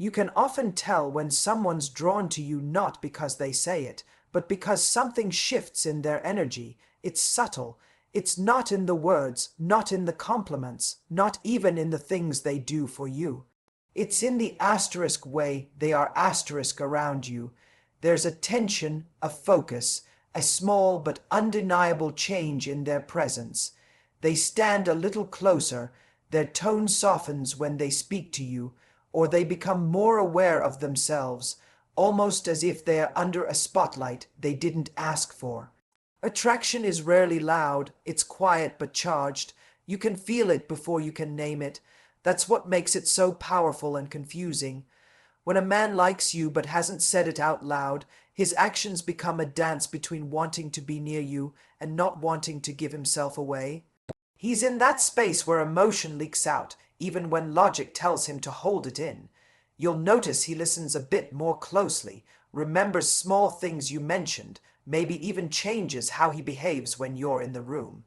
You can often tell when someone's drawn to you not because they say it, but because something shifts in their energy. It's subtle. It's not in the words, not in the compliments, not even in the things they do for you. It's in the asterisk way they are asterisk around you. There's a tension, a focus, a small but undeniable change in their presence. They stand a little closer, their tone softens when they speak to you, or they become more aware of themselves, almost as if they are under a spotlight they didn't ask for. Attraction is rarely loud, it's quiet but charged. You can feel it before you can name it. That's what makes it so powerful and confusing. When a man likes you but hasn't said it out loud, his actions become a dance between wanting to be near you and not wanting to give himself away. He's in that space where emotion leaks out, even when logic tells him to hold it in. You'll notice he listens a bit more closely, remembers small things you mentioned, maybe even changes how he behaves when you're in the room.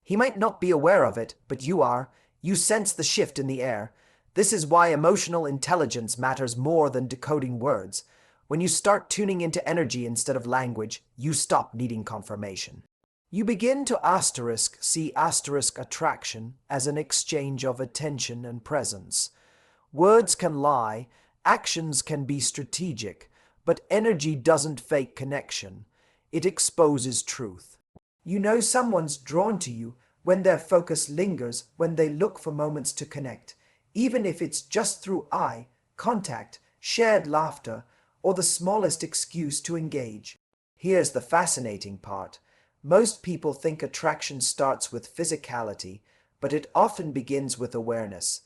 He might not be aware of it, but you are. You sense the shift in the air. This is why emotional intelligence matters more than decoding words. When you start tuning into energy instead of language, you stop needing confirmation. You begin to see attraction as an exchange of attention and presence. Words can lie, actions can be strategic, but energy doesn't fake connection. It exposes truth. You know someone's drawn to you when their focus lingers, when they look for moments to connect, even if it's just through eye contact, shared laughter, or the smallest excuse to engage. Here's the fascinating part. Most people think attraction starts with physicality, but it often begins with awareness.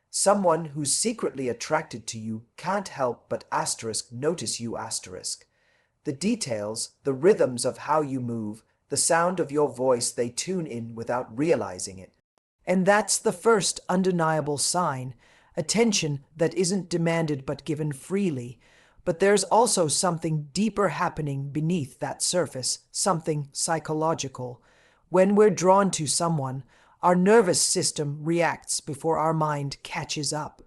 Someone who's secretly attracted to you can't help but notice you. The details, the rhythms of how you move, the sound of your voice, they tune in without realizing it. And that's the first undeniable sign, attention that isn't demanded but given freely. But there's also something deeper happening beneath that surface, something psychological. When we're drawn to someone, our nervous system reacts before our mind catches up.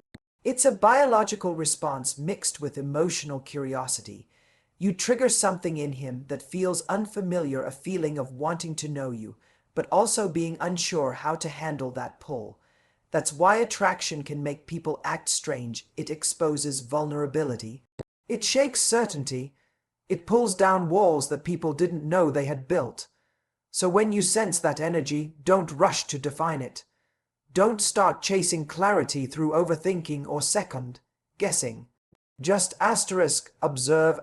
It's a biological response mixed with emotional curiosity. You trigger something in him that feels unfamiliar, a feeling of wanting to know you, but also being unsure how to handle that pull. That's why attraction can make people act strange. It exposes vulnerability. It shakes certainty. It pulls down walls that people didn't know they had built. So when you sense that energy, don't rush to define it. Don't start chasing clarity through overthinking or second guessing. Just observe .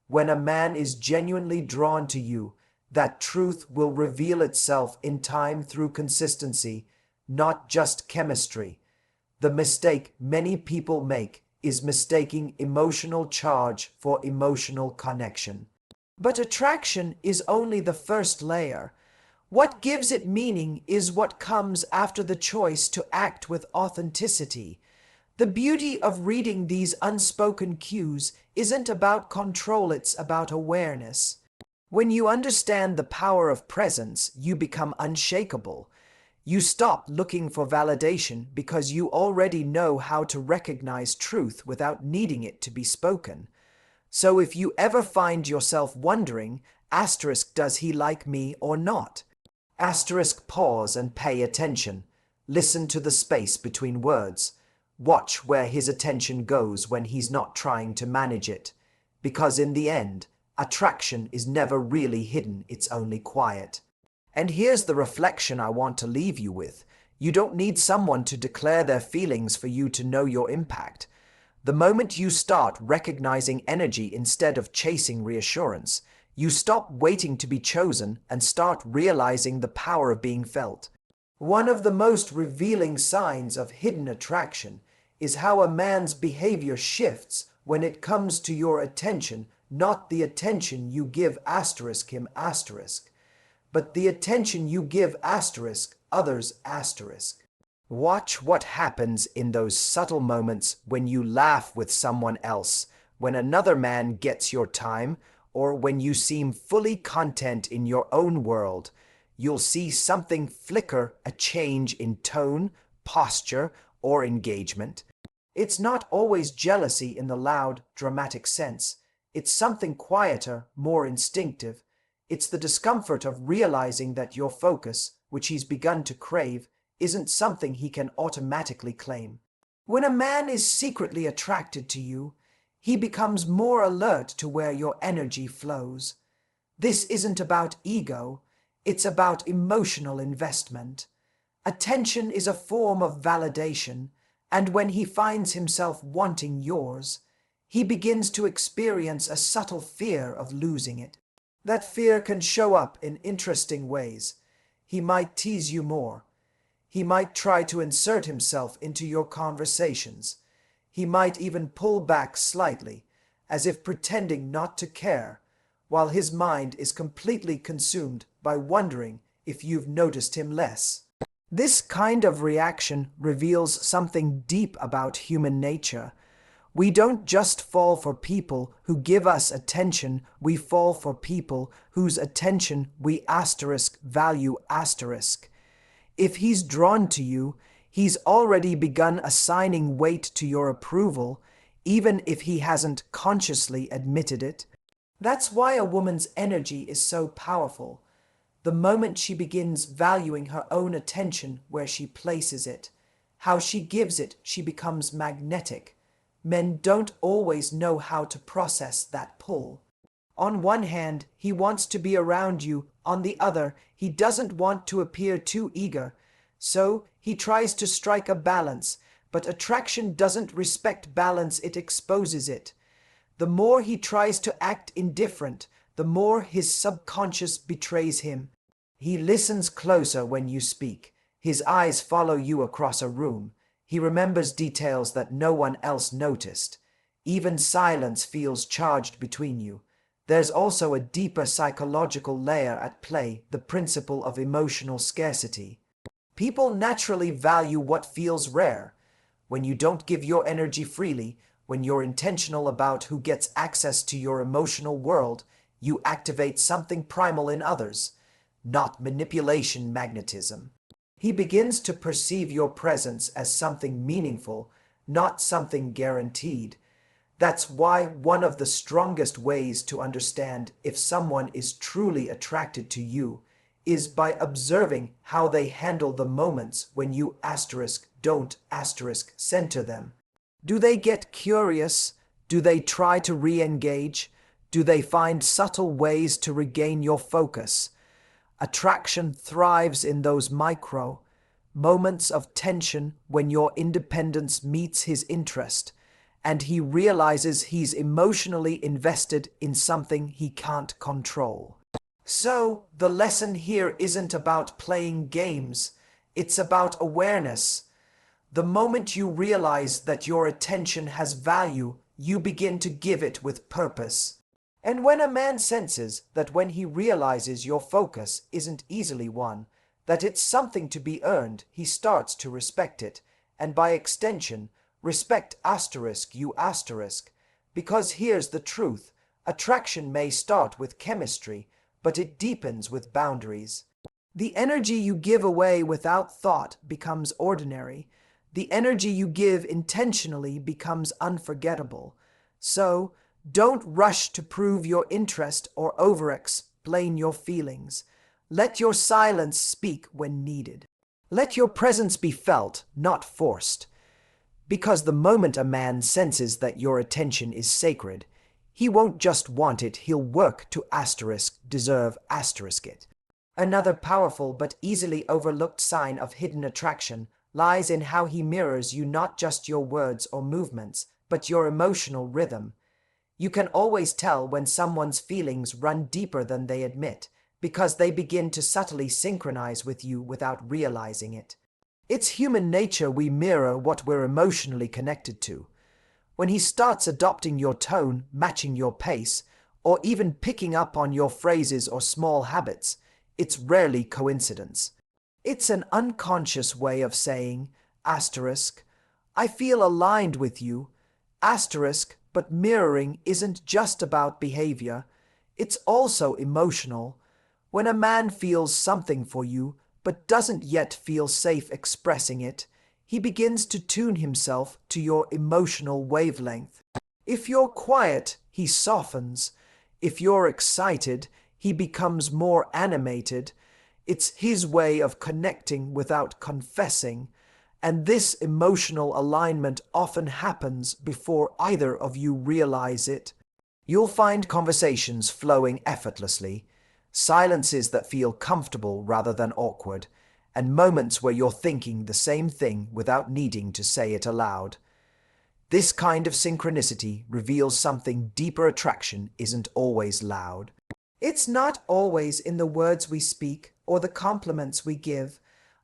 When a man is genuinely drawn to you, that truth will reveal itself in time through consistency, not just chemistry. The mistake many people make is mistaking emotional charge for emotional connection. But attraction is only the first layer. What gives it meaning is what comes after the choice to act with authenticity. The beauty of reading these unspoken cues isn't about control, it's about awareness. When you understand the power of presence, you become unshakable. You stop looking for validation because you already know how to recognize truth without needing it to be spoken. So if you ever find yourself wondering, does he like me or not? Pause and pay attention. Listen to the space between words. Watch where his attention goes when he's not trying to manage it. Because in the end, attraction is never really hidden, it's only quiet. And here's the reflection I want to leave you with. You don't need someone to declare their feelings for you to know your impact. The moment you start recognizing energy instead of chasing reassurance, you stop waiting to be chosen and start realizing the power of being felt. One of the most revealing signs of hidden attraction is how a man's behavior shifts when it comes to your attention, not the attention you give him, but the attention you give others . Watch what happens in those subtle moments when you laugh with someone else, when another man gets your time, or when you seem fully content in your own world. You'll see something flicker, a change in tone, posture, or engagement. It's not always jealousy in the loud, dramatic sense. It's something quieter, more instinctive. It's the discomfort of realizing that your focus, which he's begun to crave, isn't something he can automatically claim. When a man is secretly attracted to you, he becomes more alert to where your energy flows. This isn't about ego, it's about emotional investment. Attention is a form of validation, and when he finds himself wanting yours, he begins to experience a subtle fear of losing it. That fear can show up in interesting ways. He might tease you more. He might try to insert himself into your conversations. He might even pull back slightly, as if pretending not to care, while his mind is completely consumed by wondering if you've noticed him less. This kind of reaction reveals something deep about human nature. We don't just fall for people who give us attention, we fall for people whose attention we value. If he's drawn to you, he's already begun assigning weight to your approval, even if he hasn't consciously admitted it. That's why a woman's energy is so powerful. The moment she begins valuing her own attention where she places it, how she gives it, she becomes magnetic. Men don't always know how to process that pull. On one hand, he wants to be around you. On the other, he doesn't want to appear too eager. So he tries to strike a balance, but attraction doesn't respect balance, it exposes it. The more he tries to act indifferent, the more his subconscious betrays him. He listens closer when you speak. His eyes follow you across a room. He remembers details that no one else noticed. Even silence feels charged between you. There's also a deeper psychological layer at play, the principle of emotional scarcity. People naturally value what feels rare. When you don't give your energy freely, when you're intentional about who gets access to your emotional world, you activate something primal in others, not manipulation, magnetism. He begins to perceive your presence as something meaningful, not something guaranteed. That's why one of the strongest ways to understand if someone is truly attracted to you is by observing how they handle the moments when you don't center them. Do they get curious? Do they try to re-engage? Do they find subtle ways to regain your focus? Attraction thrives in those micro moments of tension when your independence meets his interest, and he realizes he's emotionally invested in something he can't control. So, the lesson here isn't about playing games, it's about awareness. The moment you realize that your attention has value, you begin to give it with purpose. And when a man senses that when he realizes your focus isn't easily won, that it's something to be earned, he starts to respect it, and by extension, respect you. Because here's the truth, attraction may start with chemistry, but it deepens with boundaries. The energy you give away without thought becomes ordinary. The energy you give intentionally becomes unforgettable. So, don't rush to prove your interest or over-explain your feelings. Let your silence speak when needed. Let your presence be felt, not forced. Because the moment a man senses that your attention is sacred, he won't just want it, he'll work to deserve it. Another powerful but easily overlooked sign of hidden attraction lies in how he mirrors you, not just your words or movements, but your emotional rhythm. You can always tell when someone's feelings run deeper than they admit, because they begin to subtly synchronize with you without realizing it. It's human nature, we mirror what we're emotionally connected to. When he starts adopting your tone, matching your pace, or even picking up on your phrases or small habits, it's rarely coincidence. It's an unconscious way of saying, I feel aligned with you, but mirroring isn't just about behavior, it's also emotional. When a man feels something for you, but doesn't yet feel safe expressing it, He begins to tune himself to your emotional wavelength. If you're quiet, he softens. If you're excited, he becomes more animated. It's his way of connecting without confessing. And this emotional alignment often happens before either of you realize it. You'll find conversations flowing effortlessly, silences that feel comfortable rather than awkward, and moments where you're thinking the same thing without needing to say it aloud. This kind of synchronicity reveals something deeper. Attraction isn't always loud. It's not always in the words we speak or the compliments we give.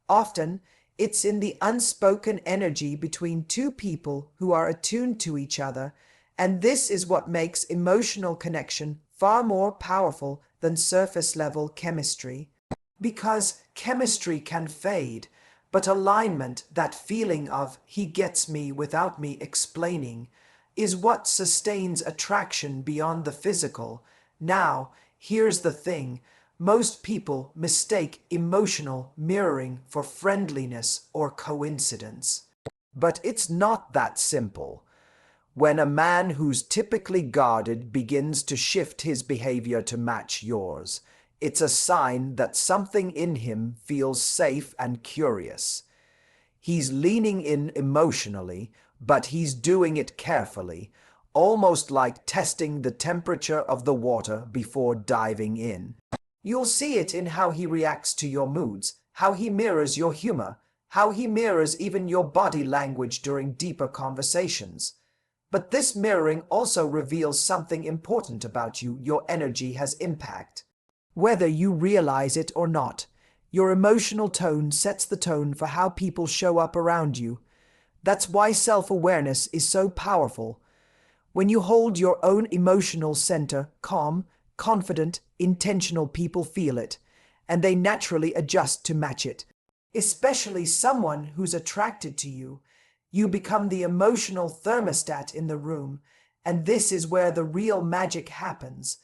Often, it's in the unspoken energy between two people who are attuned to each other, and this is what makes emotional connection far more powerful than surface-level chemistry. Because chemistry can fade, but alignment, that feeling of "he gets me without me explaining," is what sustains attraction beyond the physical. Now, here's the thing. Most people mistake emotional mirroring for friendliness or coincidence. But it's not that simple. When a man who's typically guarded begins to shift his behavior to match yours, it's a sign that something in him feels safe and curious. He's leaning in emotionally, but he's doing it carefully, almost like testing the temperature of the water before diving in. You'll see it in how he reacts to your moods, how he mirrors your humor, how he mirrors even your body language during deeper conversations. But this mirroring also reveals something important about you. Your energy has impact. Whether you realize it or not, your emotional tone sets the tone for how people show up around you. That's why self-awareness is so powerful. When you hold your own emotional center calm, confident, intentional, people feel it, and they naturally adjust to match it. Especially someone who's attracted to you. You become the emotional thermostat in the room, and this is where the real magic happens.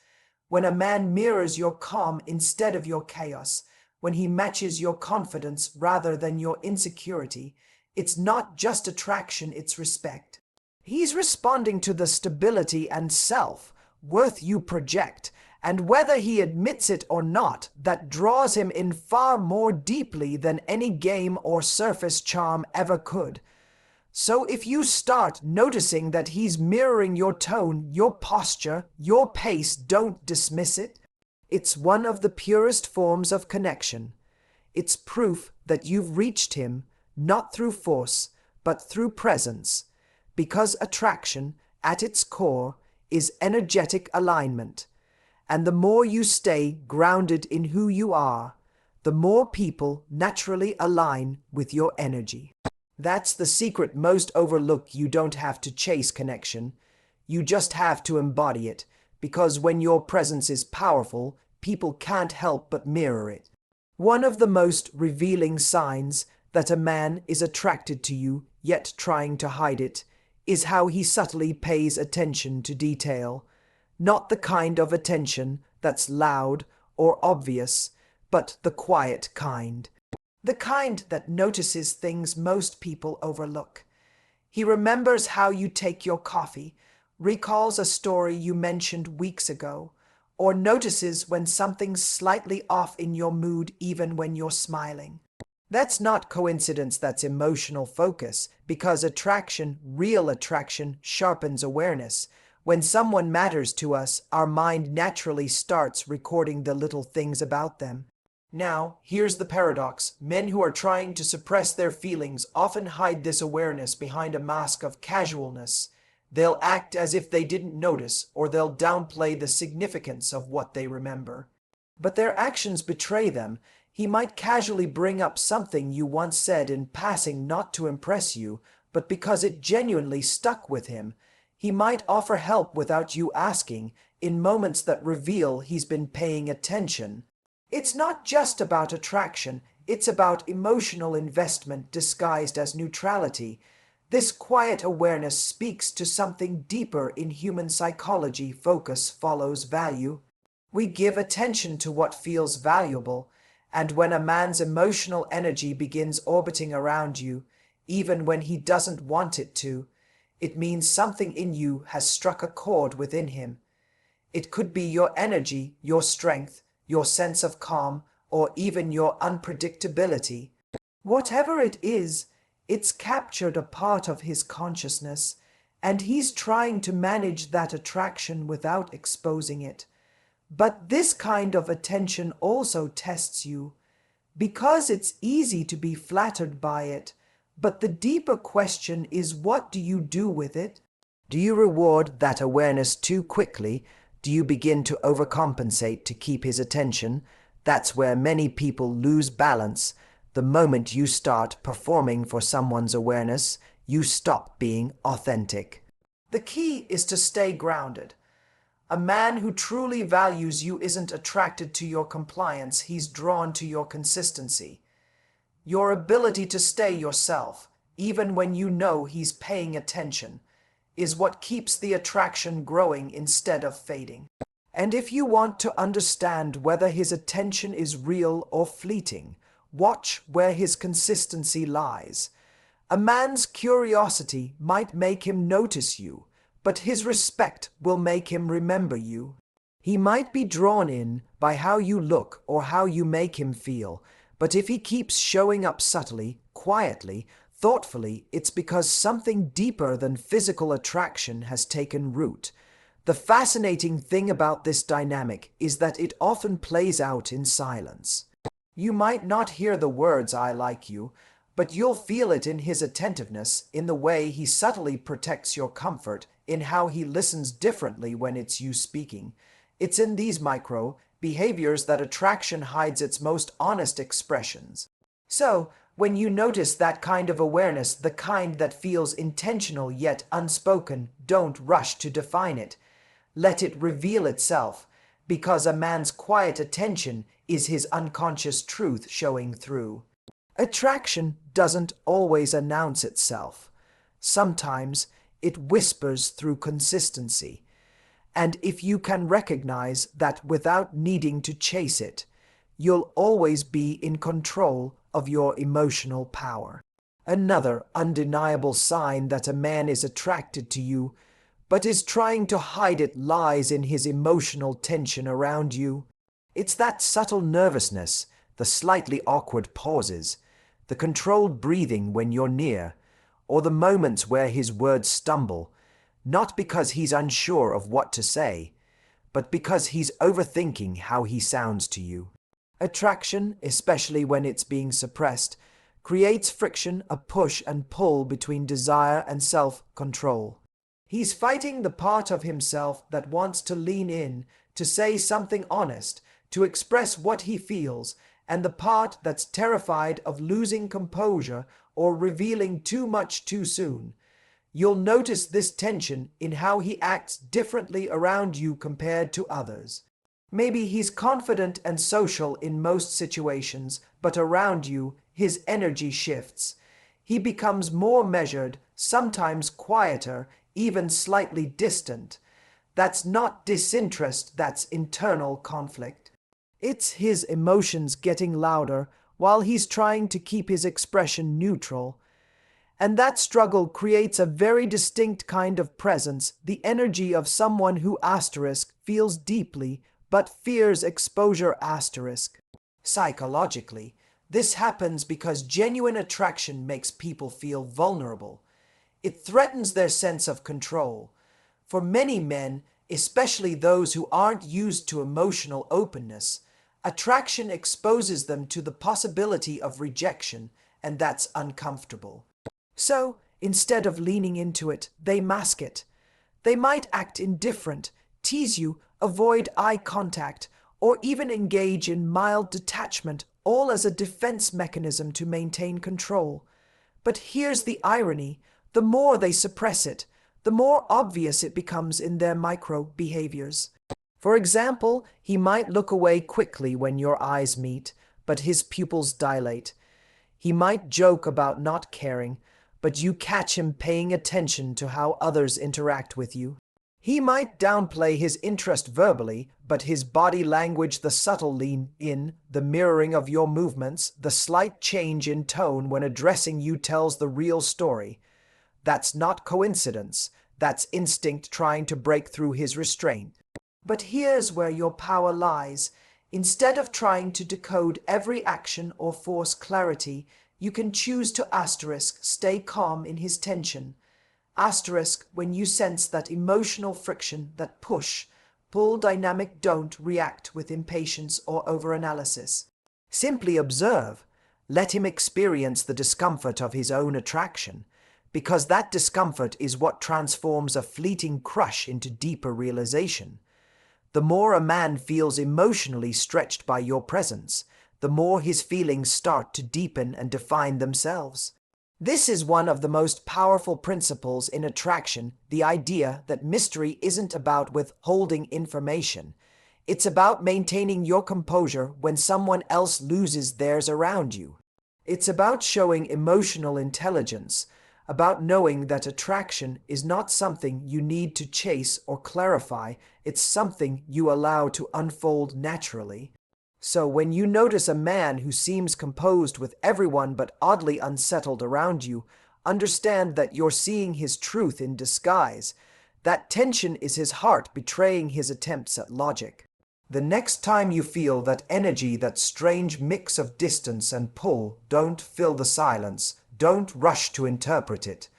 When a man mirrors your calm instead of your chaos, when he matches your confidence rather than your insecurity, it's not just attraction, it's respect. He's responding to the stability and self-worth you project, and whether he admits it or not, that draws him in far more deeply than any game or surface charm ever could. So if you start noticing that he's mirroring your tone, your posture, your pace, don't dismiss it. It's one of the purest forms of connection. It's proof that you've reached him, not through force, but through presence. Because attraction, at its core, is energetic alignment. And the more you stay grounded in who you are, the more people naturally align with your energy. That's the secret most overlooked. You don't have to chase connection. You just have to embody it, because when your presence is powerful, people can't help but mirror it. One of the most revealing signs that a man is attracted to you, yet trying to hide it, is how he subtly pays attention to detail. Not the kind of attention that's loud or obvious, but the quiet kind. The kind that notices things most people overlook. He remembers how you take your coffee, recalls a story you mentioned weeks ago, or notices when something's slightly off in your mood even when you're smiling. That's not coincidence, that's emotional focus, because attraction, real attraction, sharpens awareness. When someone matters to us, our mind naturally starts recording the little things about them. Now, here's the paradox. Men who are trying to suppress their feelings often hide this awareness behind a mask of casualness. They'll act as if they didn't notice, or they'll downplay the significance of what they remember. But their actions betray them. He might casually bring up something you once said in passing, not to impress you, but because it genuinely stuck with him. He might offer help without you asking, in moments that reveal he's been paying attention. It's not just about attraction, it's about emotional investment disguised as neutrality. This quiet awareness speaks to something deeper in human psychology. Focus follows value. We give attention to what feels valuable, and when a man's emotional energy begins orbiting around you, even when he doesn't want it to. It means something in you has struck a chord within him. It could be your energy, your strength, your sense of calm, or even your unpredictability. Whatever it is, it's captured a part of his consciousness, and he's trying to manage that attraction without exposing it. But this kind of attention also tests you, because it's easy to be flattered by it. But the deeper question is, what do you do with it? Do you reward that awareness too quickly? Do you begin to overcompensate to keep his attention? That's where many people lose balance. The moment you start performing for someone's awareness, you stop being authentic. The key is to stay grounded. A man who truly values you isn't attracted to your compliance, he's drawn to your consistency. Your ability to stay yourself, even when you know he's paying attention, is what keeps the attraction growing instead of fading. And if you want to understand whether his attention is real or fleeting, watch where his consistency lies. A man's curiosity might make him notice you, but his respect will make him remember you. He might be drawn in by how you look or how you make him feel, but if he keeps showing up subtly, quietly, thoughtfully, it's because something deeper than physical attraction has taken root. The fascinating thing about this dynamic is that it often plays out in silence. You might not hear the words "I like you," but you'll feel it in his attentiveness, in the way he subtly protects your comfort, in how he listens differently when it's you speaking. It's in these micro behaviors that attraction hides its most honest expressions. So, when you notice that kind of awareness, the kind that feels intentional yet unspoken, don't rush to define it. Let it reveal itself, because a man's quiet attention is his unconscious truth showing through. Attraction doesn't always announce itself. Sometimes it whispers through consistency. And if you can recognize that without needing to chase it, you'll always be in control of your emotional power. Another undeniable sign that a man is attracted to you, but is trying to hide it, lies in his emotional tension around you. It's that subtle nervousness, the slightly awkward pauses, the controlled breathing when you're near, or the moments where his words stumble, not because he's unsure of what to say, but because he's overthinking how he sounds to you. Attraction, especially when it's being suppressed, creates friction, a push and pull between desire and self-control. He's fighting the part of himself that wants to lean in, to say something honest, to express what he feels, and the part that's terrified of losing composure or revealing too much too soon. You'll notice this tension in how he acts differently around you compared to others. Maybe he's confident and social in most situations, but around you, his energy shifts. He becomes more measured, sometimes quieter, even slightly distant. That's not disinterest, that's internal conflict. It's his emotions getting louder while he's trying to keep his expression neutral. And that struggle creates a very distinct kind of presence, the energy of someone who feels deeply, but fears exposure. Psychologically, this happens because genuine attraction makes people feel vulnerable. It threatens their sense of control. For many men, especially those who aren't used to emotional openness, attraction exposes them to the possibility of rejection, and that's uncomfortable. So, instead of leaning into it, they mask it. They might act indifferent, tease you, avoid eye contact, or even engage in mild detachment, all as a defense mechanism to maintain control. But here's the irony: the more they suppress it, the more obvious it becomes in their micro behaviors. For example, he might look away quickly when your eyes meet, but his pupils dilate. He might joke about not caring, but you catch him paying attention to how others interact with you. He might downplay his interest verbally, but his body language, the subtle lean in, the mirroring of your movements, the slight change in tone when addressing you tells the real story. That's not coincidence. That's instinct trying to break through his restraint. But here's where your power lies. Instead of trying to decode every action or force clarity, you can choose to stay calm in his tension. When you sense that emotional friction, that pull dynamic, don't react with impatience or overanalysis. Simply observe. Let him experience the discomfort of his own attraction, because that discomfort is what transforms a fleeting crush into deeper realization. The more a man feels emotionally stretched by your presence, the more his feelings start to deepen and define themselves. This is one of the most powerful principles in attraction, the idea that mystery isn't about withholding information. It's about maintaining your composure when someone else loses theirs around you. It's about showing emotional intelligence, about knowing that attraction is not something you need to chase or clarify, it's something you allow to unfold naturally. So when you notice a man who seems composed with everyone but oddly unsettled around you, understand that you're seeing his truth in disguise. That tension is his heart betraying his attempts at logic. The next time you feel that energy, that strange mix of distance and pull, don't fill the silence. Don't rush to interpret it.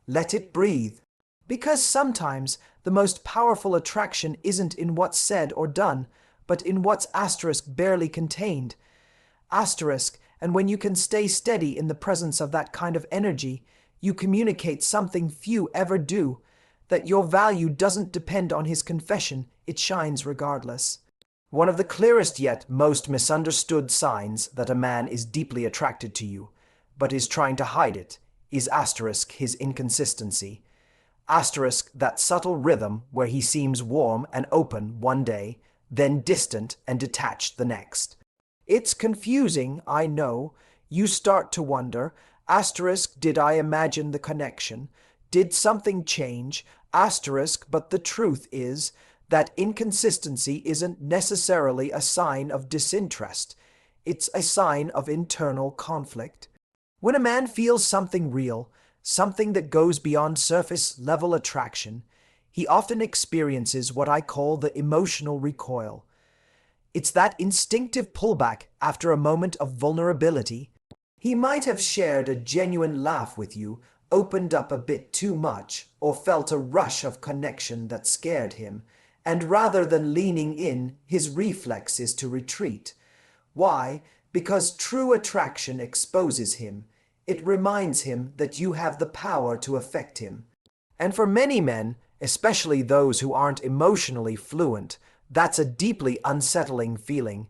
Let it breathe. Because sometimes the most powerful attraction isn't in what's said or done, but in what's barely contained. And when you can stay steady in the presence of that kind of energy, you communicate something few ever do, that your value doesn't depend on his confession, it shines regardless. One of the clearest yet most misunderstood signs that a man is deeply attracted to you, but is trying to hide it, is his inconsistency. That subtle rhythm where he seems warm and open one day, then distant and detached the next. It's confusing, I know. You start to wonder, did I imagine the connection? Did something change? But the truth is that inconsistency isn't necessarily a sign of disinterest. It's a sign of internal conflict. When a man feels something real, something that goes beyond surface-level attraction, he often experiences what I call the emotional recoil. It's that instinctive pullback after a moment of vulnerability. He might have shared a genuine laugh with you, opened up a bit too much, or felt a rush of connection that scared him, and rather than leaning in, his reflex is to retreat. Why? Because true attraction exposes him. It reminds him that you have the power to affect him. And for many men, especially those who aren't emotionally fluent, that's a deeply unsettling feeling.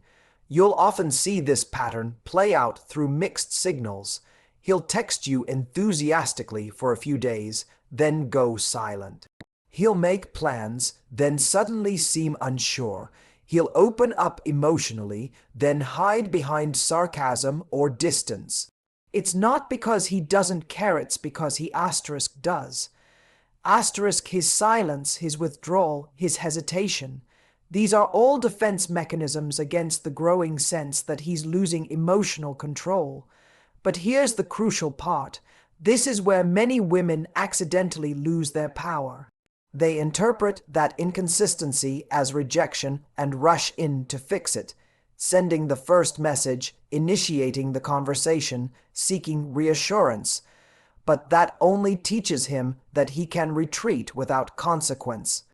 You'll often see this pattern play out through mixed signals. He'll text you enthusiastically for a few days, then go silent. He'll make plans, then suddenly seem unsure. He'll open up emotionally, then hide behind sarcasm or distance. It's not because he doesn't care, it's because he does. His silence, his withdrawal, his hesitation. These are all defense mechanisms against the growing sense that he's losing emotional control. But here's the crucial part. This is where many women accidentally lose their power. They interpret that inconsistency as rejection and rush in to fix it, sending the first message, initiating the conversation, seeking reassurance. But that only teaches him that he can retreat without consequence.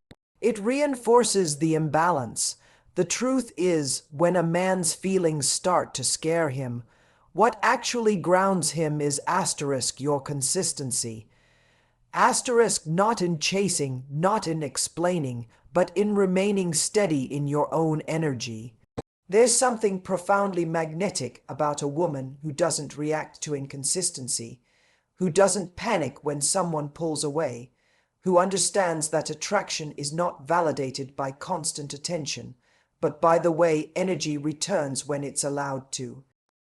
It reinforces the imbalance. The truth is, when a man's feelings start to scare him, what actually grounds him is your consistency. Not in chasing, not in explaining, but in remaining steady in your own energy. There's something profoundly magnetic about a woman who doesn't react to inconsistency, who doesn't panic when someone pulls away, who understands that attraction is not validated by constant attention, but by the way energy returns when it's allowed to.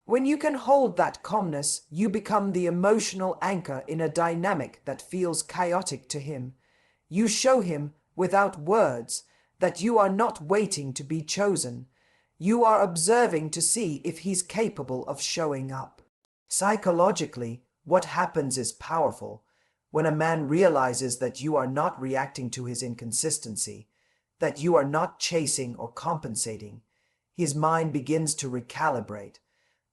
When you can hold that calmness, you become the emotional anchor in a dynamic that feels chaotic to him. You show him without words, that you are not waiting to be chosen. You are observing to see if he's capable of showing up. Psychologically, what happens is powerful. When a man realizes that you are not reacting to his inconsistency, that you are not chasing or compensating, his mind begins to recalibrate.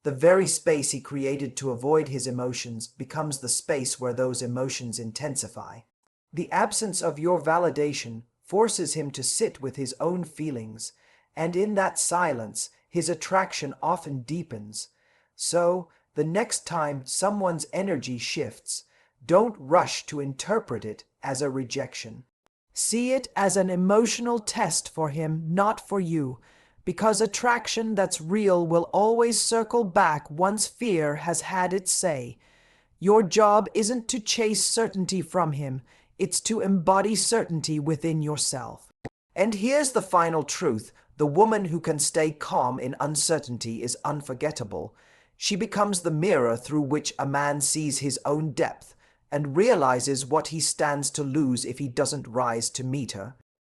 The very space he created to avoid his emotions becomes the space where those emotions intensify. The absence of your validation forces him to sit with his own feelings, and in that silence, his attraction often deepens. So, the next time someone's energy shifts, don't rush to interpret it as a rejection. See it as an emotional test for him, not for you, because attraction that's real will always circle back once fear has had its say. Your job isn't to chase certainty from him, it's to embody certainty within yourself. And here's the final truth: the woman who can stay calm in uncertainty is unforgettable. She becomes the mirror through which a man sees his own depth and realizes what he stands to lose if he doesn't rise to meet her.